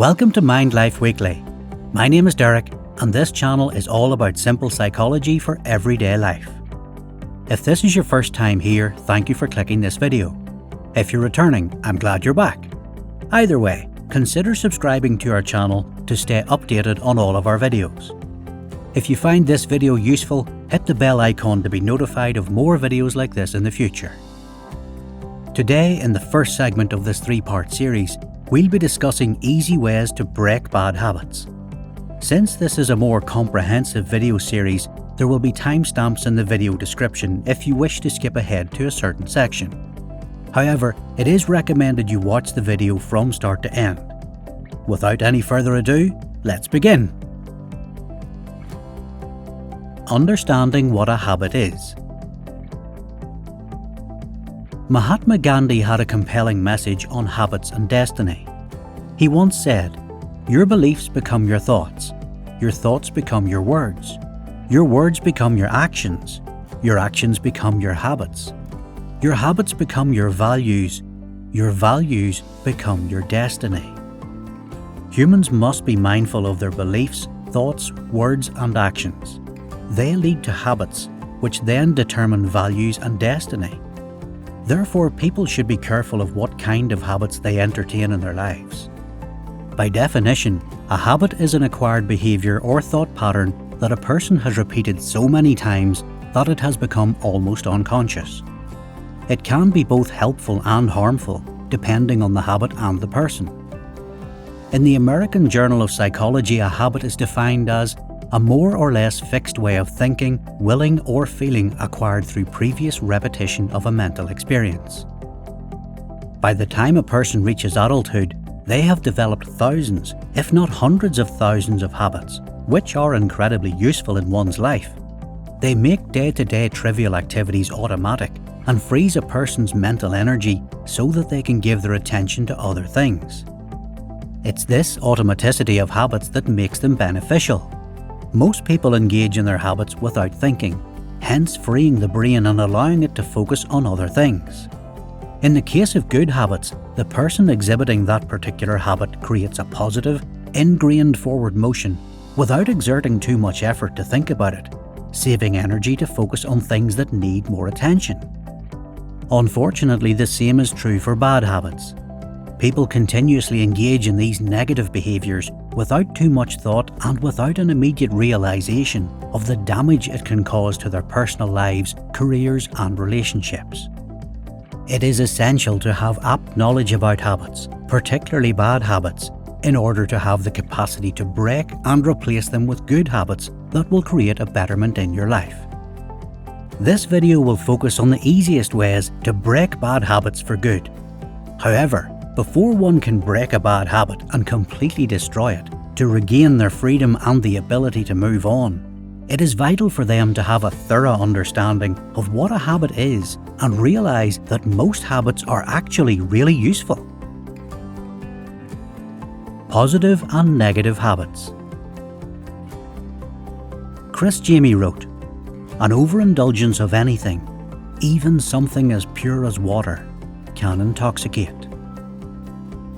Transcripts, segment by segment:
Welcome to Mind Life Weekly. My name is Derek, and this channel is all about simple psychology for everyday life. If this is your first time here, thank you for clicking this video. If you're returning, I'm glad you're back. Either way, consider subscribing to our channel to stay updated on all of our videos. If you find this video useful, hit the bell icon to be notified of more videos like this in the future. Today, in the first segment of this 3-part series, we'll be discussing easy ways to break bad habits. Since this is a more comprehensive video series, there will be timestamps in the video description if you wish to skip ahead to a certain section. However, it is recommended you watch the video from start to end. Without any further ado, let's begin. Understanding what a habit is. Mahatma Gandhi had a compelling message on habits and destiny. He once said, "Your beliefs become your thoughts become your words become your actions become your habits become your values become your destiny." Humans must be mindful of their beliefs, thoughts, words and actions. They lead to habits, which then determine values and destiny. Therefore, people should be careful of what kind of habits they entertain in their lives. By definition, a habit is an acquired behaviour or thought pattern that a person has repeated so many times that it has become almost unconscious. It can be both helpful and harmful, depending on the habit and the person. In the American Journal of Psychology, a habit is defined as a more or less fixed way of thinking, willing or feeling acquired through previous repetition of a mental experience. By the time a person reaches adulthood, they have developed thousands, if not hundreds of thousands of habits, which are incredibly useful in one's life. They make day-to-day trivial activities automatic and frees a person's mental energy so that they can give their attention to other things. It's this automaticity of habits that makes them beneficial. Most people engage in their habits without thinking, hence freeing the brain and allowing it to focus on other things. In the case of good habits, the person exhibiting that particular habit creates a positive, ingrained forward motion without exerting too much effort to think about it, saving energy to focus on things that need more attention. Unfortunately, the same is true for bad habits. People continuously engage in these negative behaviours without too much thought and without an immediate realisation of the damage it can cause to their personal lives, careers and relationships. It is essential to have apt knowledge about habits, particularly bad habits, in order to have the capacity to break and replace them with good habits that will create a betterment in your life. This video will focus on the easiest ways to break bad habits for good. However, before one can break a bad habit and completely destroy it, to regain their freedom and the ability to move on, it is vital for them to have a thorough understanding of what a habit is and realise that most habits are actually really useful. Positive and negative habits. Chris Jamie wrote, "An overindulgence of anything, even something as pure as water, can intoxicate."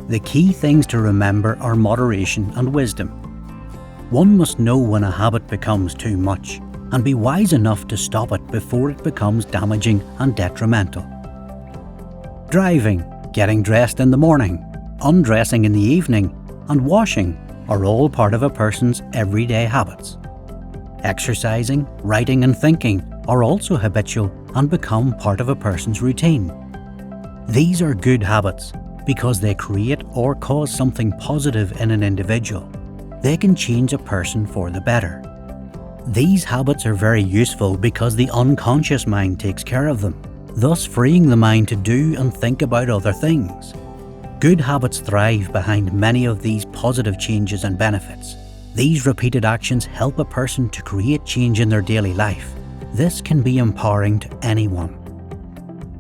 The key things to remember are moderation and wisdom. One must know when a habit becomes too much and be wise enough to stop it before it becomes damaging and detrimental. Driving, getting dressed in the morning, undressing in the evening, and washing are all part of a person's everyday habits. Exercising, writing and thinking are also habitual and become part of a person's routine. These are good habits because they create or cause something positive in an individual. They can change a person for the better. These habits are very useful because the unconscious mind takes care of them, thus freeing the mind to do and think about other things. Good habits thrive behind many of these positive changes and benefits. These repeated actions help a person to create change in their daily life. This can be empowering to anyone.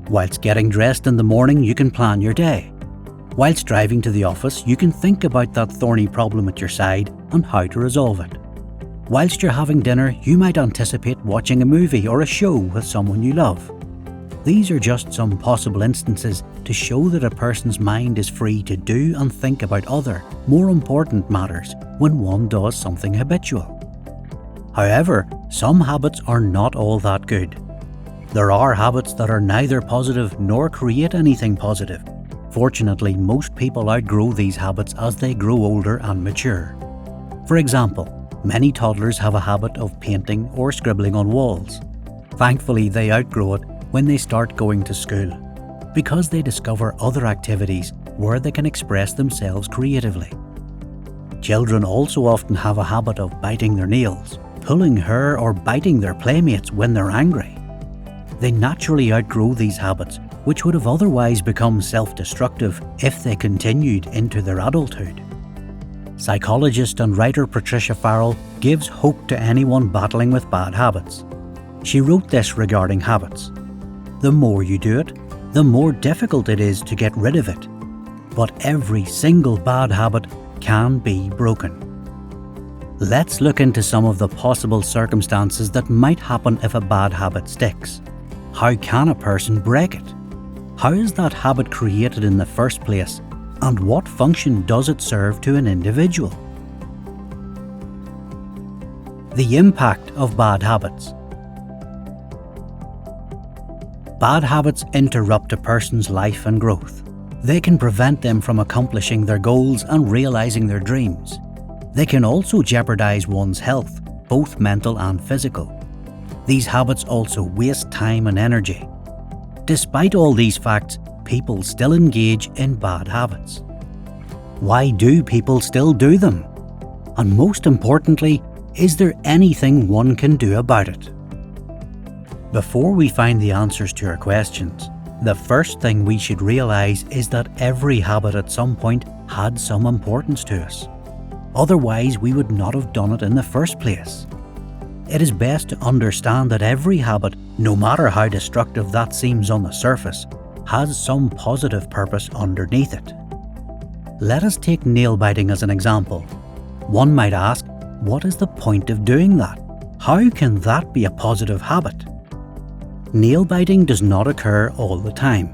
Whilst getting dressed in the morning, you can plan your day. Whilst driving to the office, you can think about that thorny problem at your side and how to resolve it. Whilst you're having dinner, you might anticipate watching a movie or a show with someone you love. These are just some possible instances to show that a person's mind is free to do and think about other, more important matters when one does something habitual. However, some habits are not all that good. There are habits that are neither positive nor create anything positive. Fortunately, most people outgrow these habits as they grow older and mature. For example, many toddlers have a habit of painting or scribbling on walls. Thankfully, they outgrow it when they start going to school, because they discover other activities where they can express themselves creatively. Children also often have a habit of biting their nails, pulling hair, or biting their playmates when they're angry. They naturally outgrow these habits, which would have otherwise become self-destructive if they continued into their adulthood. Psychologist and writer Patricia Farrell gives hope to anyone battling with bad habits. She wrote this regarding habits: "The more you do it, the more difficult it is to get rid of it. But every single bad habit can be broken." Let's look into some of the possible circumstances that might happen if a bad habit sticks. How can a person break it? How is that habit created in the first place? And what function does it serve to an individual? The impact of bad habits. Bad habits interrupt a person's life and growth. They can prevent them from accomplishing their goals and realizing their dreams. They can also jeopardize one's health, both mental and physical. These habits also waste time and energy. Despite all these facts, people still engage in bad habits. Why do people still do them? And most importantly, is there anything one can do about it? Before we find the answers to our questions, the first thing we should realize is that every habit at some point had some importance to us. Otherwise, we would not have done it in the first place. It is best to understand that every habit, no matter how destructive that seems on the surface, has some positive purpose underneath it. Let us take nail biting as an example. One might ask, what is the point of doing that? How can that be a positive habit? Nail biting does not occur all the time.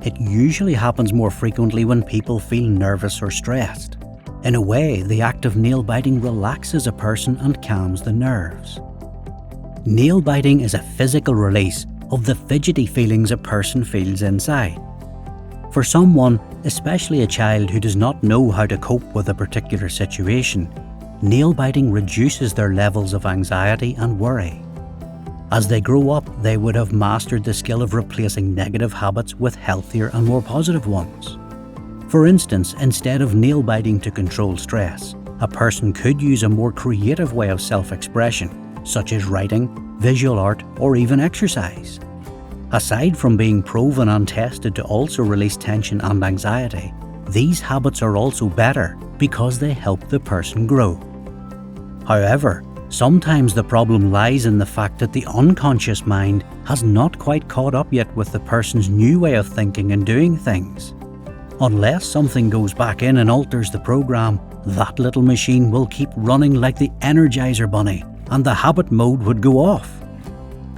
It usually happens more frequently when people feel nervous or stressed. In a way, the act of nail biting relaxes a person and calms the nerves. Nail biting is a physical release of the fidgety feelings a person feels inside. For someone, especially a child who does not know how to cope with a particular situation, nail biting reduces their levels of anxiety and worry. As they grow up, they would have mastered the skill of replacing negative habits with healthier and more positive ones. For instance, instead of nail biting to control stress, a person could use a more creative way of self-expression, such as writing, visual art, or even exercise. Aside from being proven and tested to also release tension and anxiety, these habits are also better because they help the person grow. However, sometimes the problem lies in the fact that the unconscious mind has not quite caught up yet with the person's new way of thinking and doing things. Unless something goes back in and alters the program, that little machine will keep running like the Energizer Bunny, and the habit mode would go off.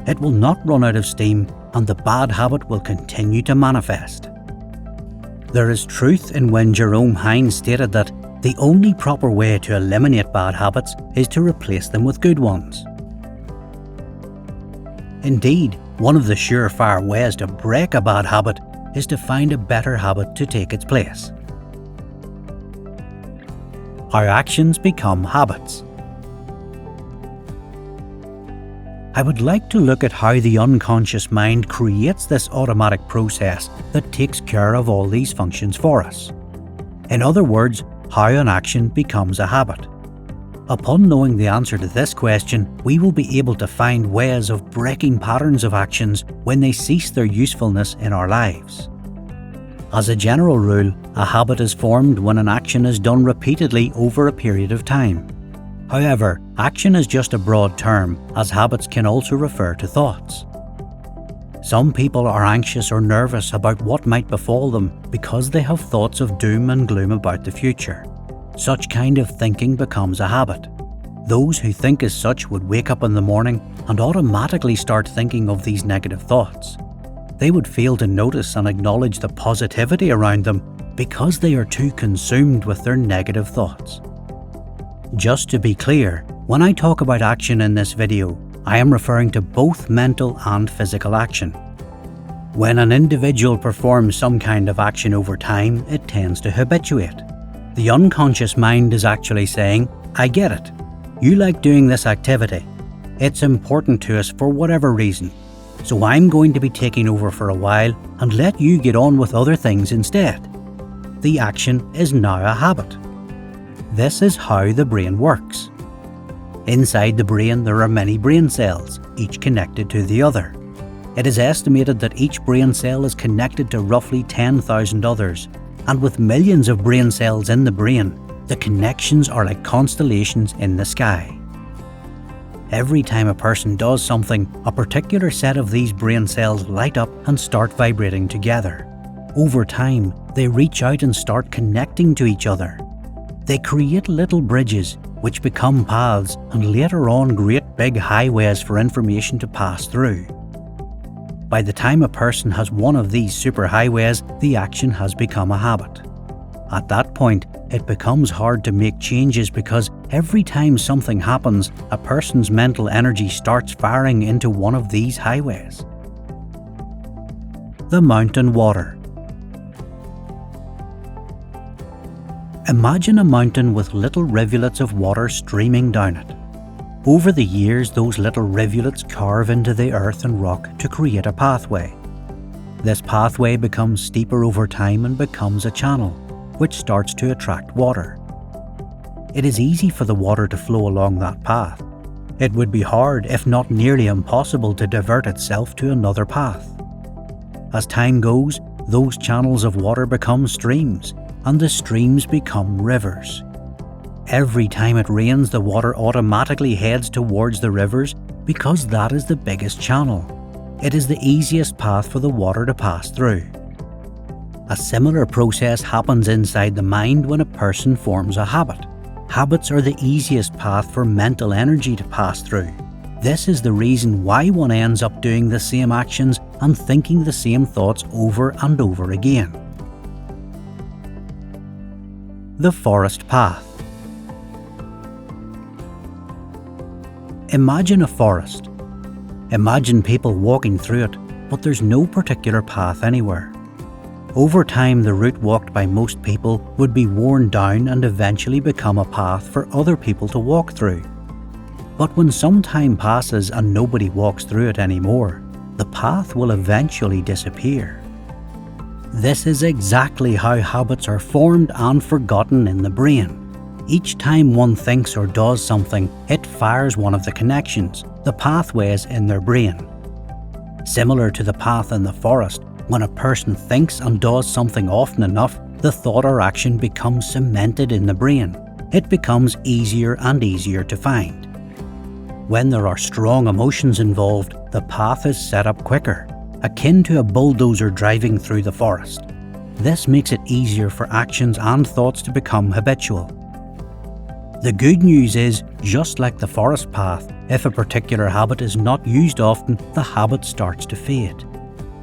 It will not run out of steam, and the bad habit will continue to manifest. There is truth in when Jerome Hines stated that the only proper way to eliminate bad habits is to replace them with good ones. Indeed, one of the surefire ways to break a bad habit is to find a better habit to take its place. How actions become habits. I would like to look at how the unconscious mind creates this automatic process that takes care of all these functions for us. In other words, how an action becomes a habit. Upon knowing the answer to this question, we will be able to find ways of breaking patterns of actions when they cease their usefulness in our lives. As a general rule, a habit is formed when an action is done repeatedly over a period of time. However, action is just a broad term, as habits can also refer to thoughts. Some people are anxious or nervous about what might befall them because they have thoughts of doom and gloom about the future. Such kind of thinking becomes a habit. Those who think as such would wake up in the morning and automatically start thinking of these negative thoughts. They would fail to notice and acknowledge the positivity around them because they are too consumed with their negative thoughts. Just to be clear, when I talk about action in this video, I am referring to both mental and physical action. When an individual performs some kind of action over time, it tends to habituate. The unconscious mind is actually saying, I get it. You like doing this activity. It's important to us for whatever reason. So I'm going to be taking over for a while and let you get on with other things instead. The action is now a habit. This is how the brain works. Inside the brain there are many brain cells, each connected to the other. It is estimated that each brain cell is connected to roughly 10,000 others, and with millions of brain cells in the brain, the connections are like constellations in the sky. Every time a person does something, a particular set of these brain cells light up and start vibrating together. Over time, they reach out and start connecting to each other. They create little bridges, which become paths and later on great big highways for information to pass through. By the time a person has one of these superhighways, the action has become a habit. At that point, it becomes hard to make changes because every time something happens, a person's mental energy starts firing into one of these highways. The mountain water. Imagine a mountain with little rivulets of water streaming down it. Over the years, those little rivulets carve into the earth and rock to create a pathway. This pathway becomes steeper over time and becomes a channel, which starts to attract water. It is easy for the water to flow along that path. It would be hard, if not nearly impossible, to divert itself to another path. As time goes, those channels of water become streams, and the streams become rivers. Every time it rains, the water automatically heads towards the rivers because that is the biggest channel. It is the easiest path for the water to pass through. A similar process happens inside the mind when a person forms a habit. Habits are the easiest path for mental energy to pass through. This is the reason why one ends up doing the same actions and thinking the same thoughts over and over again. The forest path. Imagine a forest. Imagine people walking through it, but there's no particular path anywhere. Over time, the route walked by most people would be worn down and eventually become a path for other people to walk through. But when some time passes and nobody walks through it anymore, the path will eventually disappear. This is exactly how habits are formed and forgotten in the brain. Each time one thinks or does something, it fires one of the connections, the pathways in their brain. Similar to the path in the forest, when a person thinks and does something often enough, the thought or action becomes cemented in the brain. It becomes easier and easier to find. When there are strong emotions involved, the path is set up quicker, akin to a bulldozer driving through the forest. This makes it easier for actions and thoughts to become habitual. The good news is, just like the forest path, if a particular habit is not used often, the habit starts to fade.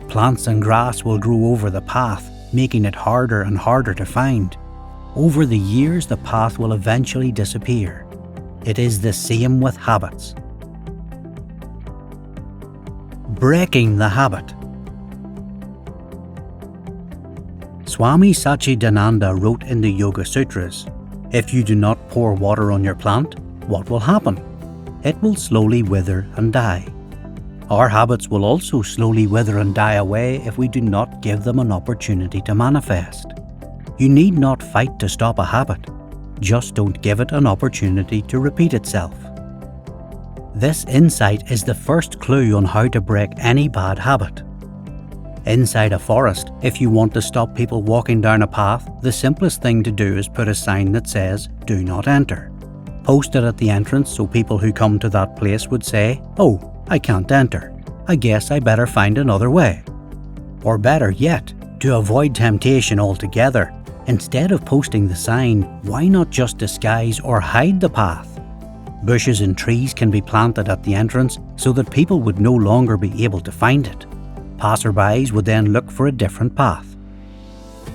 Plants and grass will grow over the path, making it harder and harder to find. Over the years, the path will eventually disappear. It is the same with habits. Breaking the habit. Swami Satchidananda wrote in the Yoga Sutras, "If you do not pour water on your plant, what will happen? It will slowly wither and die." Our habits will also slowly wither and die away if we do not give them an opportunity to manifest. You need not fight to stop a habit, just don't give it an opportunity to repeat itself. This insight is the first clue on how to break any bad habit. Inside a forest, if you want to stop people walking down a path, the simplest thing to do is put a sign that says, "Do not enter." Post it at the entrance so people who come to that place would say, "Oh, I can't enter. I guess I better find another way." Or better yet, to avoid temptation altogether, instead of posting the sign, why not just disguise or hide the path? Bushes and trees can be planted at the entrance so that people would no longer be able to find it. Passerbys would then look for a different path.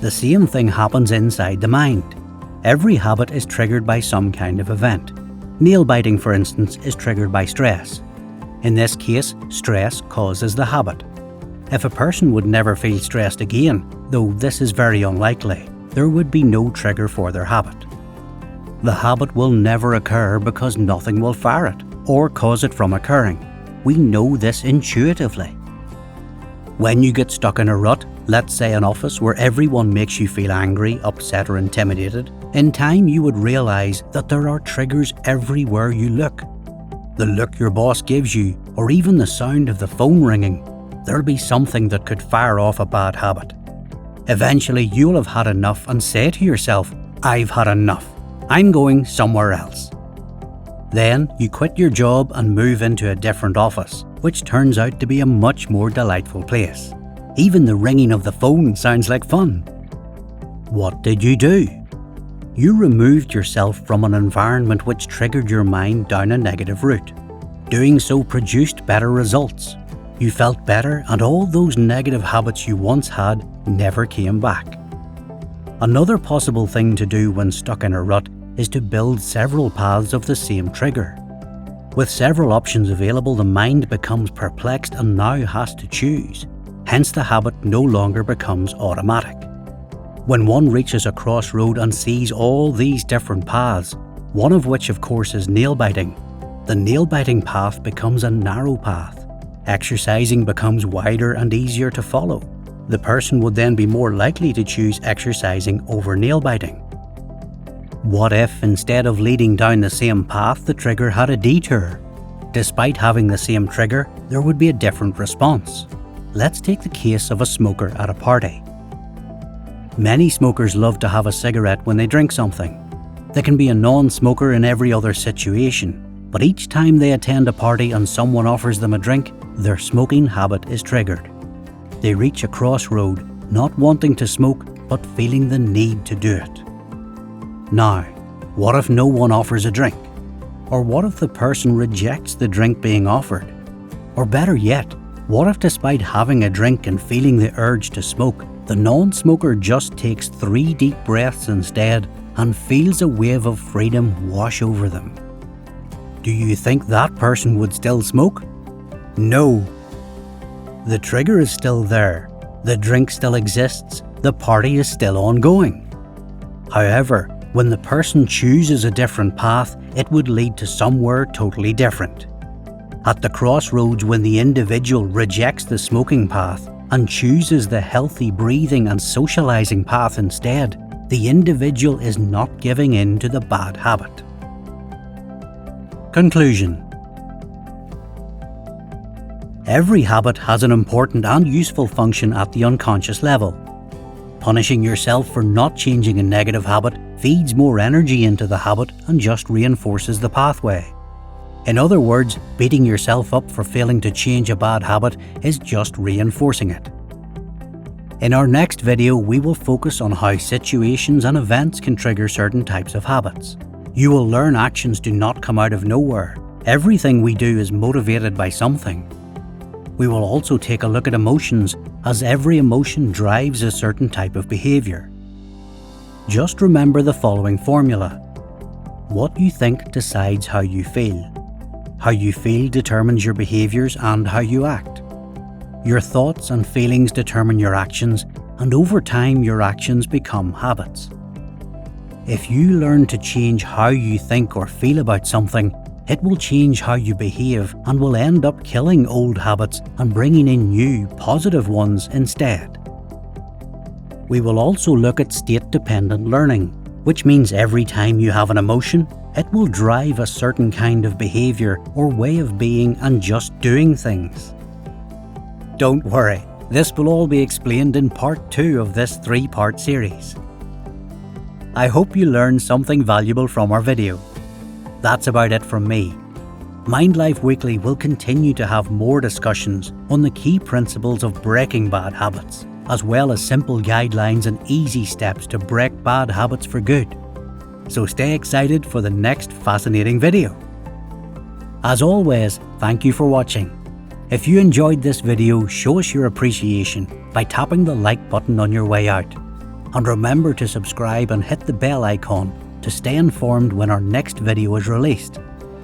The same thing happens inside the mind. Every habit is triggered by some kind of event. Nail biting, for instance, is triggered by stress. In this case, stress causes the habit. If a person would never feel stressed again, though this is very unlikely, there would be no trigger for their habit. The habit will never occur because nothing will fire it or cause it from occurring. We know this intuitively. When you get stuck in a rut, let's say an office where everyone makes you feel angry, upset or intimidated, in time you would realise that there are triggers everywhere you look. The look your boss gives you, or even the sound of the phone ringing, there'll be something that could fire off a bad habit. Eventually you'll have had enough and say to yourself, "I've had enough. I'm going somewhere else." Then you quit your job and move into a different office, which turns out to be a much more delightful place. Even the ringing of the phone sounds like fun. What did you do? You removed yourself from an environment which triggered your mind down a negative route. Doing so produced better results. You felt better, and all those negative habits you once had never came back. Another possible thing to do when stuck in a rut is to build several paths of the same trigger. With several options available, the mind becomes perplexed and now has to choose. Hence, the habit no longer becomes automatic. When one reaches a crossroad and sees all these different paths, one of which of course is nail biting, the nail biting path becomes a narrow path. Exercising becomes wider and easier to follow. The person would then be more likely to choose exercising over nail biting. What if, instead of leading down the same path, the trigger had a detour? Despite having the same trigger, there would be a different response. Let's take the case of a smoker at a party. Many smokers love to have a cigarette when they drink something. They can be a non-smoker in every other situation, but each time they attend a party and someone offers them a drink, their smoking habit is triggered. They reach a crossroad, not wanting to smoke, but feeling the need to do it. Now, what if no one offers a drink? Or what if the person rejects the drink being offered? Or better yet, what if despite having a drink and feeling the urge to smoke, the non-smoker just takes 3 deep breaths instead and feels a wave of freedom wash over them? Do you think that person would still smoke? No. The trigger is still there, the drink still exists, the party is still ongoing. However, when the person chooses a different path, it would lead to somewhere totally different. At the crossroads, when the individual rejects the smoking path and chooses the healthy breathing and socializing path instead, the individual is not giving in to the bad habit. Conclusion. Every habit has an important and useful function at the unconscious level. Punishing yourself for not changing a negative habit feeds more energy into the habit and just reinforces the pathway. In other words, beating yourself up for failing to change a bad habit is just reinforcing it. In our next video, we will focus on how situations and events can trigger certain types of habits. You will learn actions do not come out of nowhere. Everything we do is motivated by something. We will also take a look at emotions, as every emotion drives a certain type of behavior. Just remember the following formula. What you think decides how you feel. How you feel determines your behaviors and how you act. Your thoughts and feelings determine your actions, and over time your actions become habits. If you learn to change how you think or feel about something, it will change how you behave and will end up killing old habits and bringing in new, positive ones instead. We will also look at state-dependent learning, which means every time you have an emotion, it will drive a certain kind of behavior or way of being and just doing things. Don't worry, this will all be explained in part 2 of this 3-part series. I hope you learned something valuable from our video. That's about it from me. Mind Life Weekly will continue to have more discussions on the key principles of breaking bad habits, as well as simple guidelines and easy steps to break bad habits for good. So stay excited for the next fascinating video. As always, thank you for watching. If you enjoyed this video, show us your appreciation by tapping the like button on your way out. And remember to subscribe and hit the bell icon to stay informed when our next video is released,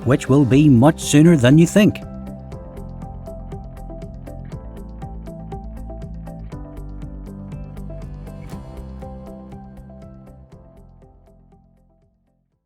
which will be much sooner than you think.